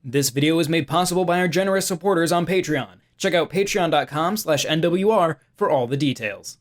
This video is made possible by our generous supporters on Patreon. Check out patreon.com/NWR for all the details.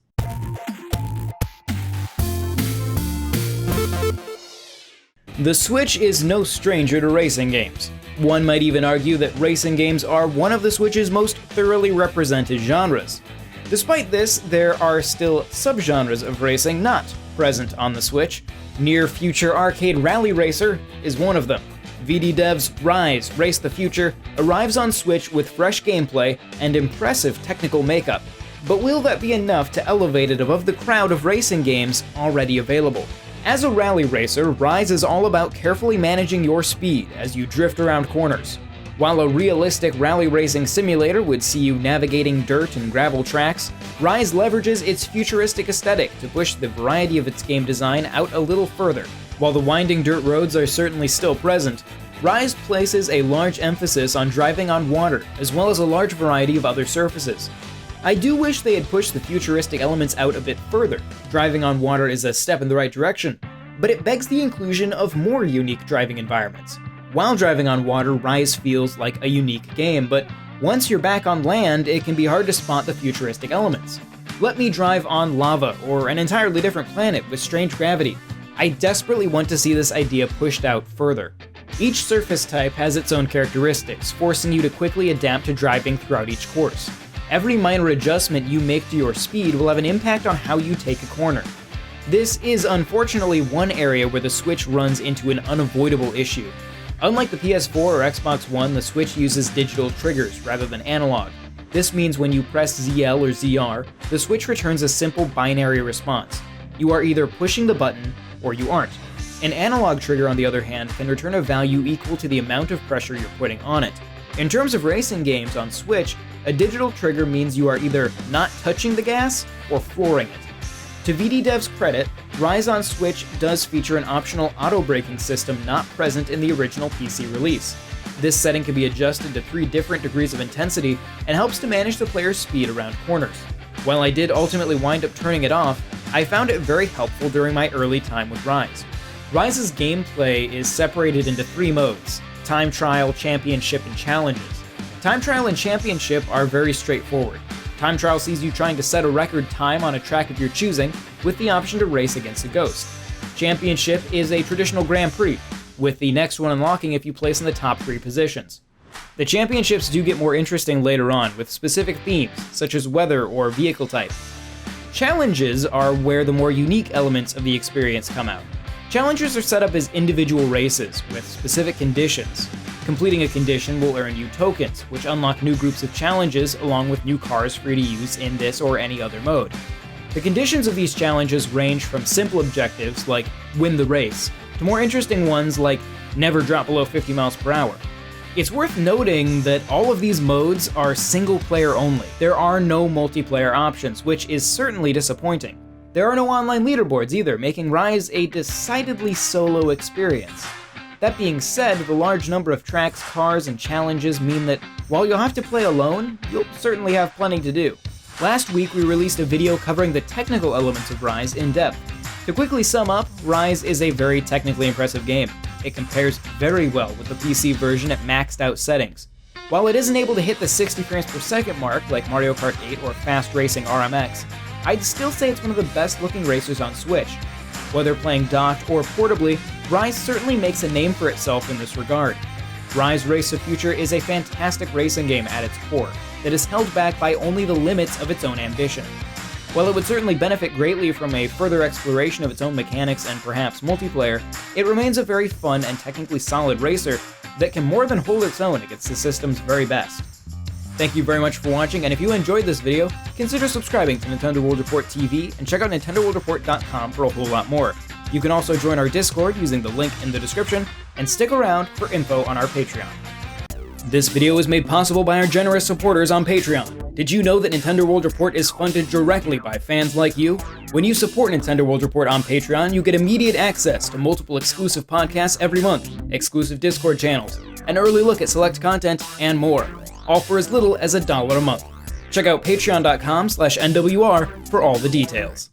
The Switch is no stranger to racing games. One might even argue that racing games are one of the Switch's most thoroughly represented genres. Despite this, there are still subgenres of racing not present on the Switch. Near-future arcade rally racer is one of them. VD Dev's Rise: Race the Future arrives on Switch with fresh gameplay and impressive technical makeup. But will that be enough to elevate it above the crowd of racing games already available? As a rally racer, Rise is all about carefully managing your speed as you drift around corners. While a realistic rally racing simulator would see you navigating dirt and gravel tracks, Rise leverages its futuristic aesthetic to push the variety of its game design out a little further. While the winding dirt roads are certainly still present, Rise places a large emphasis on driving on water, as well as a large variety of other surfaces. I do wish they had pushed the futuristic elements out a bit further. Driving on water is a step in the right direction, but it begs the inclusion of more unique driving environments. While driving on water, Rise feels like a unique game, but once you're back on land, it can be hard to spot the futuristic elements. Let me drive on lava, or an entirely different planet with strange gravity. I desperately want to see this idea pushed out further. Each surface type has its own characteristics, forcing you to quickly adapt to driving throughout each course. Every minor adjustment you make to your speed will have an impact on how you take a corner. This is unfortunately one area where the Switch runs into an unavoidable issue. Unlike the PS4 or Xbox One, the Switch uses digital triggers rather than analog. This means when you press ZL or ZR, the Switch returns a simple binary response. You are either pushing the button or you aren't. An analog trigger, on the other hand, can return a value equal to the amount of pressure you're putting on it. In terms of racing games on Switch, a digital trigger means you are either not touching the gas or flooring it. To VD Dev's credit, Rise on Switch does feature an optional auto-braking system not present in the original PC release. This setting can be adjusted to 3 different degrees of intensity and helps to manage the player's speed around corners. While I did ultimately wind up turning it off, I found it very helpful during my early time with Rise. Rise's gameplay is separated into 3 modes: Time Trial, Championship, and Challenges. Time Trial and Championship are very straightforward. Time Trial sees you trying to set a record time on a track of your choosing, with the option to race against a ghost. Championship is a traditional Grand Prix, with the next one unlocking if you place in the top 3 positions. The championships do get more interesting later on, with specific themes, such as weather or vehicle type. Challenges are where the more unique elements of the experience come out. Challenges are set up as individual races, with specific conditions. Completing a condition will earn you tokens, which unlock new groups of challenges along with new cars for you to use in this or any other mode. The conditions of these challenges range from simple objectives like win the race, to more interesting ones like never drop below 50 miles per hour. It's worth noting that all of these modes are single player only. There are no multiplayer options, which is certainly disappointing. There are no online leaderboards either, making Rise a decidedly solo experience. That being said, the large number of tracks, cars, and challenges mean that while you'll have to play alone, you'll certainly have plenty to do. Last week we released a video covering the technical elements of Rise in depth. To quickly sum up, Rise is a very technically impressive game. It compares very well with the PC version at maxed out settings. While it isn't able to hit the 60 frames per second mark like Mario Kart 8 or Fast Racing RMX, I'd still say it's one of the best looking racers on Switch. Whether playing docked or portably, Rise certainly makes a name for itself in this regard. Rise: Race the Future is a fantastic racing game at its core, that is held back by only the limits of its own ambition. While it would certainly benefit greatly from a further exploration of its own mechanics and perhaps multiplayer, it remains a very fun and technically solid racer that can more than hold its own against the system's very best. Thank you very much for watching, and if you enjoyed this video, consider subscribing to Nintendo World Report TV and check out NintendoWorldReport.com for a whole lot more. You can also join our Discord using the link in the description, and stick around for info on our Patreon. This video is made possible by our generous supporters on Patreon. Did you know that Nintendo World Report is funded directly by fans like you? When you support Nintendo World Report on Patreon, you get immediate access to multiple exclusive podcasts every month, exclusive Discord channels, an early look at select content, and more. All for as little as $1 a month. Check out patreon.com/NWR for all the details.